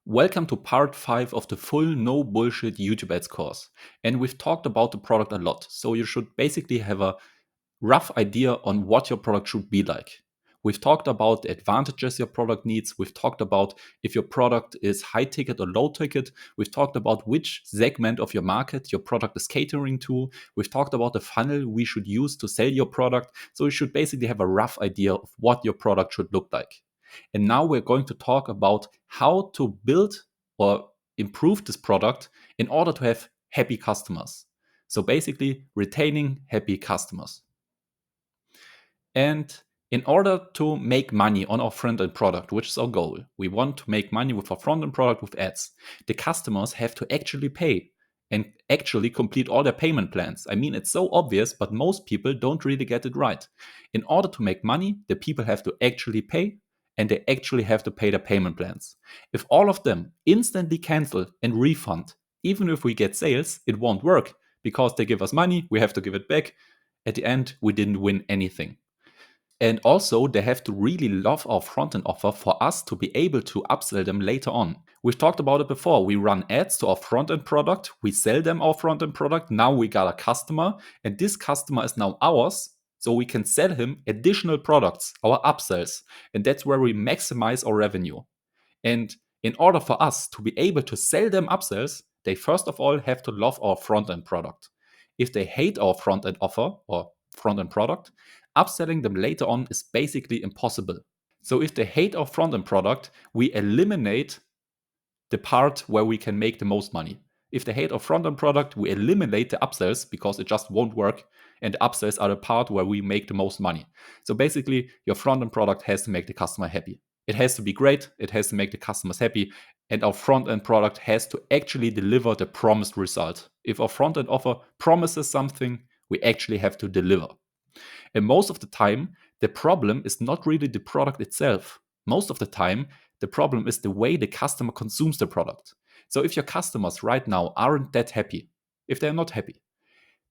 Welcome to part 5 of the full no bullshit YouTube ads course. And we've talked about the product a lot, so you should basically have a rough idea on what your product should be like. We've talked about the advantages your product needs. We've talked about if your product is high ticket or low ticket. We've talked about which segment of your market your product is catering to. We've talked about the funnel we should use to sell your product. So you should basically have a rough idea of what your product should look like. And now we're going to talk about how to build or improve this product in order to have happy customers. So basically, retaining happy customers. And in order to make money on our front-end product, which is our goal, we want to make money with our front-end product with ads. The customers have to actually pay and actually complete all their payment plans. I mean, it's so obvious, but most people don't really get it right. In order to make money, the people have to actually pay and they actually have to pay their payment plans. If all of them instantly cancel and refund, even if we get sales, it won't work because they give us money, we have to give it back. At the end, we didn't win anything. And also, they have to really love our front-end offer for us to be able to upsell them later on. We've talked about it before. We run ads to our front-end product. We sell them our front-end product. Now we got a customer, and this customer is now ours. So we can sell him additional products, our upsells. And that's where we maximize our revenue. And in order for us to be able to sell them upsells, they first of all have to love our front-end product. If they hate our front-end offer or front-end product, upselling them later on is basically impossible. So if they hate our front-end product, we eliminate the part where we can make the most money. If they hate our front-end product, we eliminate the upsells because it just won't work. And the upsells are the part where we make the most money. So basically, your front-end product has to make the customer happy. It has to be great. It has to make the customers happy. And our front-end product has to actually deliver the promised result. If our front-end offer promises something, we actually have to deliver. And most of the time, the problem is not really the product itself. Most of the time, the problem is the way the customer consumes the product. So if your customers right now aren't that happy, if they're not happy,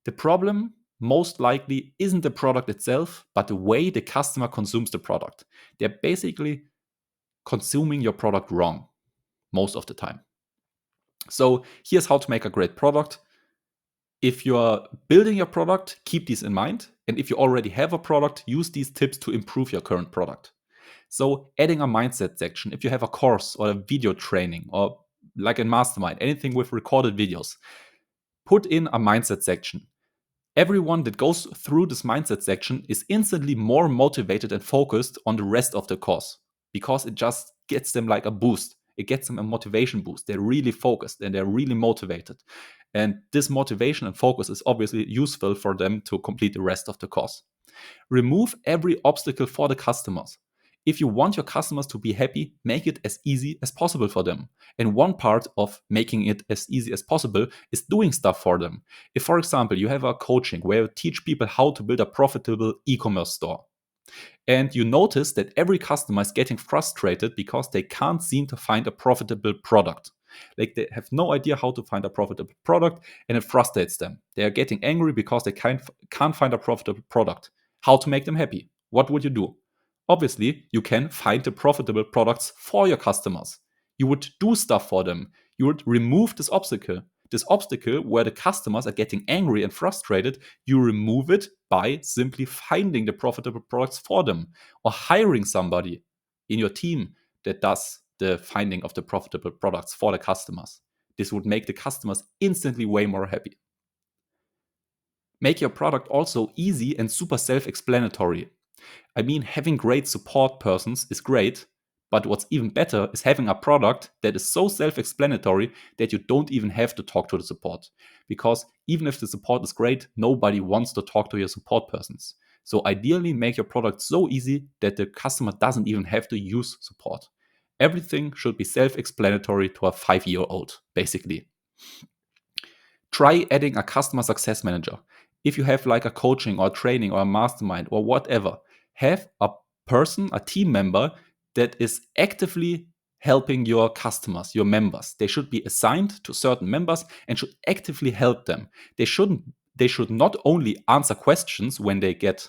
the problem most likely isn't the product itself, but the way the customer consumes the product. They're basically consuming your product wrong most of the time. So here's how to make a great product. If you're building your product, keep these in mind. And if you already have a product, use these tips to improve your current product. So adding a mindset section, if you have a course or a video training or like in Mastermind, anything with recorded videos, put in a mindset section. Everyone that goes through this mindset section is instantly more motivated and focused on the rest of the course because it just gets them like a boost. It gets them a motivation boost. They're really focused and they're really motivated. And this motivation and focus is obviously useful for them to complete the rest of the course. Remove every obstacle for the customers. If you want your customers to be happy, make it as easy as possible for them. And one part of making it as easy as possible is doing stuff for them. If, for example, you have a coaching where you teach people how to build a profitable e-commerce store, and you notice that every customer is getting frustrated because they can't seem to find a profitable product. Like they have no idea how to find a profitable product and it frustrates them. They are getting angry because they can't find a profitable product. How to make them happy? What would you do? Obviously, you can find the profitable products for your customers. You would do stuff for them. You would remove this obstacle. This obstacle where the customers are getting angry and frustrated, you remove it by simply finding the profitable products for them or hiring somebody in your team that does the finding of the profitable products for the customers. This would make the customers instantly way more happy. Make your product also easy and super self-explanatory. I mean, having great support persons is great, but what's even better is having a product that is so self-explanatory that you don't even have to talk to the support. Because even if the support is great, nobody wants to talk to your support persons. So ideally, make your product so easy that the customer doesn't even have to use support. Everything should be self-explanatory to a 5-year-old, basically. Try adding a customer success manager. If you have like a coaching or training or a mastermind or whatever, have a person, a team member that is actively helping your customers, your members. They should be assigned to certain members and should actively help them. They should not only answer questions when they get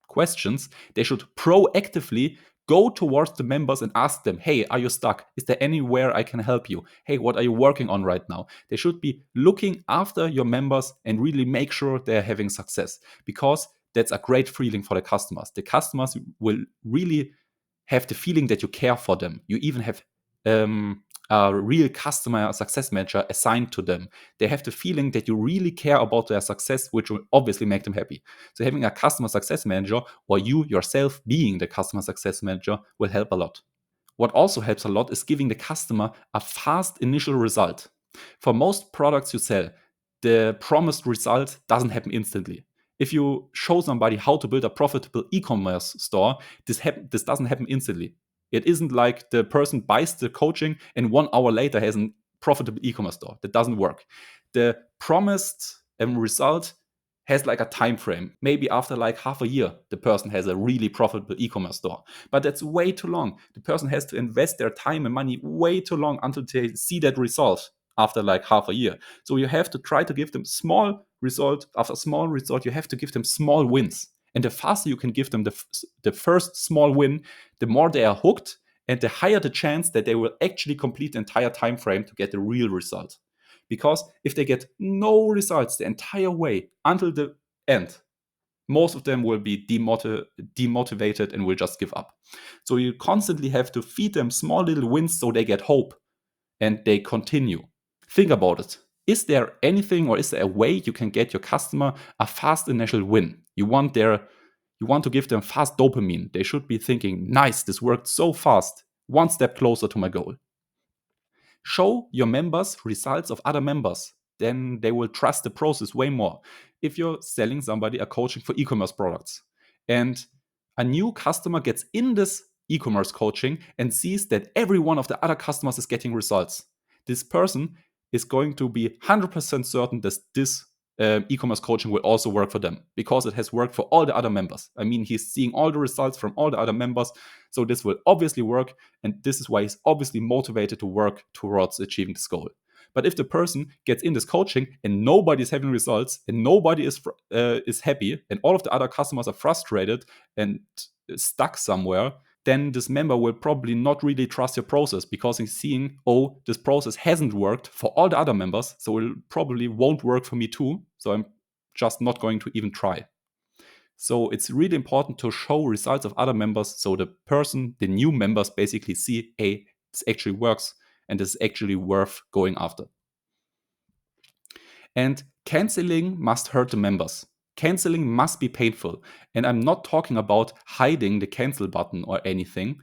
questions, they should proactively Go towards the members and ask them, hey, are you stuck? Is there anywhere I can help you? Hey, what are you working on right now? They should be looking after your members and really make sure they're having success, because that's a great feeling for the customers. The customers will really have the feeling that you care for them. You even have a real customer success manager assigned to them. They have the feeling that you really care about their success, which will obviously make them happy. So having a customer success manager, or you yourself being the customer success manager, will help a lot. What also helps a lot is giving the customer a fast initial result. For most products you sell, the promised result doesn't happen instantly. If you show somebody how to build a profitable e-commerce store, this doesn't happen instantly. It isn't like the person buys the coaching and 1 hour later has a profitable e-commerce store. That doesn't work. The promised result has like a time frame. Maybe after like half a year, the person has a really profitable e-commerce store. But that's way too long. The person has to invest their time and money way too long until they see that result after like half a year. So you have to try to give them small result. After small result, you have to give them small wins. And the faster you can give them the first small win, the more they are hooked, and the higher the chance that they will actually complete the entire time frame to get the real result. Because if they get no results the entire way until the end, most of them will be demotivated and will just give up. So you constantly have to feed them small little wins so they get hope and they continue. Think about it. Is there anything, or is there a way you can get your customer a fast initial win? You want to give them fast dopamine. They should be thinking, nice, this worked so fast, one step closer to my goal. Show your members results of other members. Then they will trust the process way more. If you're selling somebody a coaching for e-commerce products and a new customer gets in this e-commerce coaching and sees that every one of the other customers is getting results, this person is going to be 100% certain that this e-commerce coaching will also work for them, because it has worked for all the other members. I mean, he's seeing all the results from all the other members, so this will obviously work, and this is why he's obviously motivated to work towards achieving this goal. But if the person gets in this coaching and nobody is having results and nobody is happy, and all of the other customers are frustrated and stuck somewhere, then this member will probably not really trust your process, because he's seeing, oh, this process hasn't worked for all the other members, so it probably won't work for me too. So I'm just not going to even try. So it's really important to show results of other members, so the new members basically see, hey, this actually works and this is actually worth going after. And canceling must hurt the members. Canceling must be painful. And I'm not talking about hiding the cancel button or anything.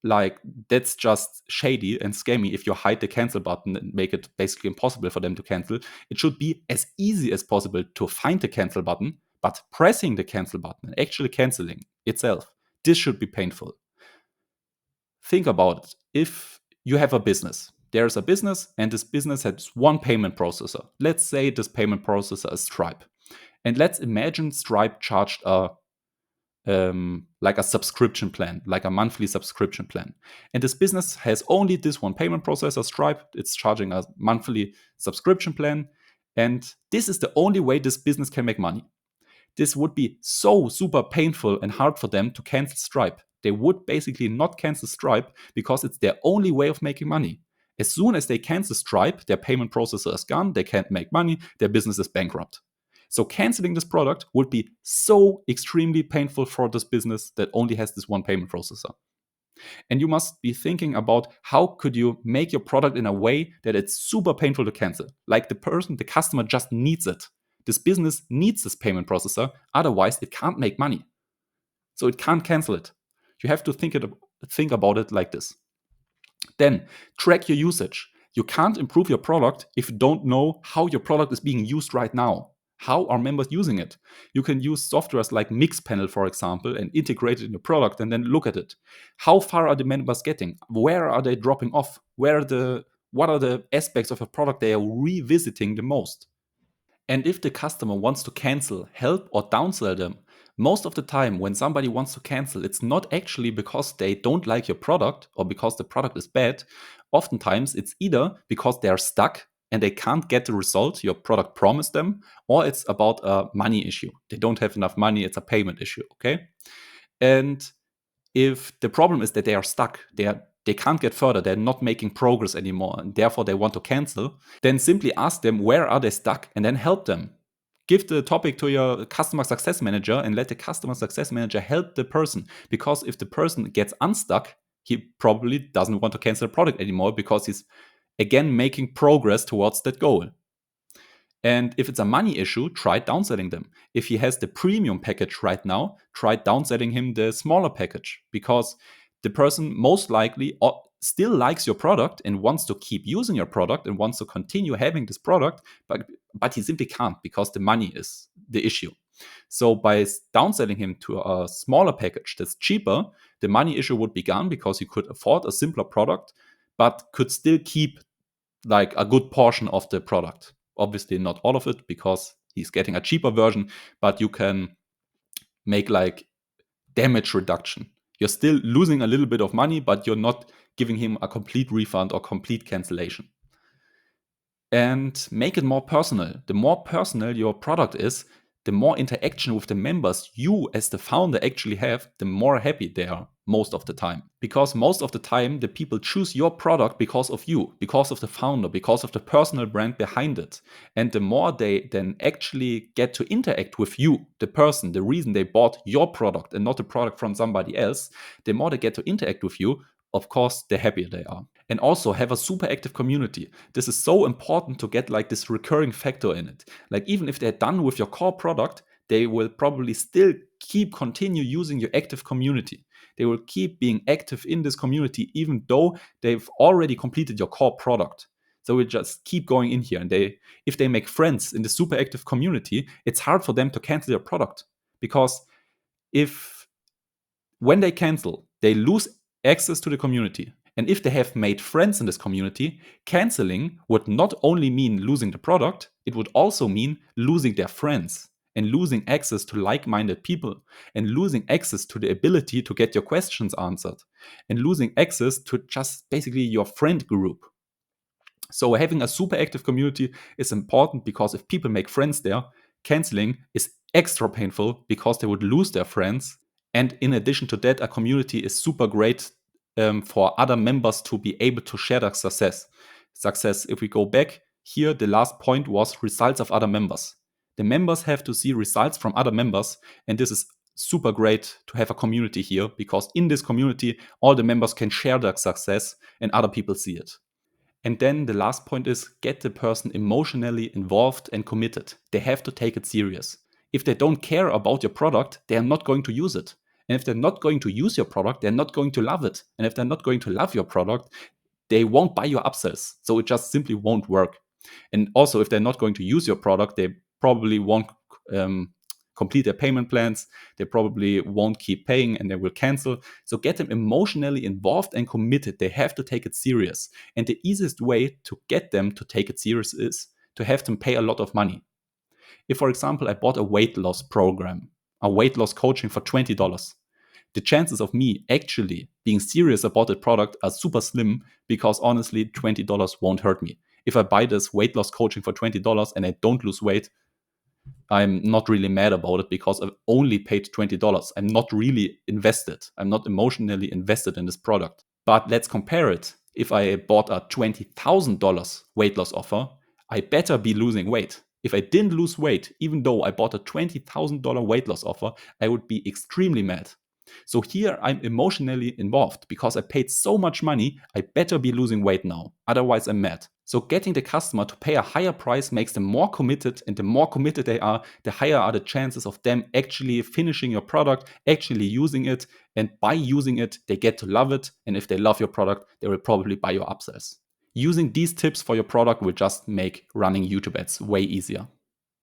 Like, that's just shady and scammy if you hide the cancel button and make it basically impossible for them to cancel. It should be as easy as possible to find the cancel button, but pressing the cancel button and actually canceling itself, this should be painful. Think about it. If you have a business, there's a business and this business has one payment processor. Let's say this payment processor is Stripe. And let's imagine Stripe charged like a subscription plan, like a monthly subscription plan. And this business has only this one payment processor, Stripe. It's charging a monthly subscription plan. And this is the only way this business can make money. This would be so super painful and hard for them to cancel Stripe. They would basically not cancel Stripe because it's their only way of making money. As soon as they cancel Stripe, their payment processor is gone, they can't make money, their business is bankrupt. So canceling this product would be so extremely painful for this business that only has this one payment processor. And you must be thinking about, how could you make your product in a way that it's super painful to cancel? Like, the customer just needs it. This business needs this payment processor, otherwise it can't make money. So it can't cancel it. You have to think about it like this. Then track your usage. You can't improve your product if you don't know how your product is being used right now. How are members using it? You can use softwares like Mixpanel, for example, and integrate it in your product and then look at it. How far are the members getting? Where are they dropping off? What are the aspects of a product they are revisiting the most? And if the customer wants to cancel, help or downsell them, most of the time when somebody wants to cancel, it's not actually because they don't like your product or because the product is bad. Oftentimes it's either because they're stuck and they can't get the result your product promised them, or it's about a money issue. They don't have enough money, it's a payment issue, okay? And if the problem is that they are stuck, they can't get further, they're not making progress anymore, and therefore they want to cancel, then simply ask them where are they stuck and then help them. Give the topic to your customer success manager and let the customer success manager help the person. Because if the person gets unstuck, he probably doesn't want to cancel the product anymore because he's again making progress towards that goal. And if it's a money issue, try downselling them. If he has the premium package right now, try downselling him the smaller package, because the person most likely still likes your product and wants to keep using your product and wants to continue having this product, but he simply can't because the money is the issue. So by downselling him to a smaller package that's cheaper, the money issue would be gone because he could afford a simpler product, but could still keep like a good portion of the product. Obviously not all of it because he's getting a cheaper version, but you can make like damage reduction. You're still losing a little bit of money, but you're not giving him a complete refund or complete cancellation. And make it more personal. The more personal your product is, the more interaction with the members you as the founder actually have, the more happy they are most of the time. Because most of the time, the people choose your product because of you, because of the founder, because of the personal brand behind it. And the more they then actually get to interact with you, the person, the reason they bought your product and not a product from somebody else, the more they get to interact with you, of course, the happier they are. And also have a super active community. This is so important to get like this recurring factor in it. Like even if they're done with your core product, they will probably still continue using your active community. They will keep being active in this community even though they've already completed your core product. So we just keep going in here. And if they make friends in the super active community, it's hard for them to cancel their product. Because when they cancel, they lose access to the community. And if they have made friends in this community, canceling would not only mean losing the product, it would also mean losing their friends and losing access to like-minded people and losing access to the ability to get your questions answered and losing access to just basically your friend group. So having a super active community is important because if people make friends there, canceling is extra painful because they would lose their friends. And in addition to that, a community is super great for other members to be able to share their success. If we go back here, the last point was results of other members. The members have to see results from other members, and this is super great to have a community here because in this community, all the members can share their success and other people see it. And then the last point is get the person emotionally involved and committed. They have to take it serious. If they don't care about your product, they are not going to use it. And if they're not going to use your product, they're not going to love it. And if they're not going to love your product, they won't buy your upsells. So it just simply won't work. And also, if they're not going to use your product, they probably won't complete their payment plans. They probably won't keep paying and they will cancel. So get them emotionally involved and committed. They have to take it serious. And the easiest way to get them to take it serious is to have them pay a lot of money. If, for example, I bought a weight loss program, a weight loss coaching for $20, the chances of me actually being serious about the product are super slim because honestly, $20 won't hurt me. If I buy this weight loss coaching for $20 and I don't lose weight, I'm not really mad about it because I've only paid $20. I'm not really invested. I'm not emotionally invested in this product. But let's compare it. If I bought a $20,000 weight loss offer, I better be losing weight. If I didn't lose weight, even though I bought a $20,000 weight loss offer, I would be extremely mad. So here I'm emotionally involved because I paid so much money, I better be losing weight now. Otherwise I'm mad. So getting the customer to pay a higher price makes them more committed, and the more committed they are, the higher are the chances of them actually finishing your product, actually using it, and by using it, they get to love it, and if they love your product, they will probably buy your upsells. Using these tips for your product will just make running YouTube ads way easier.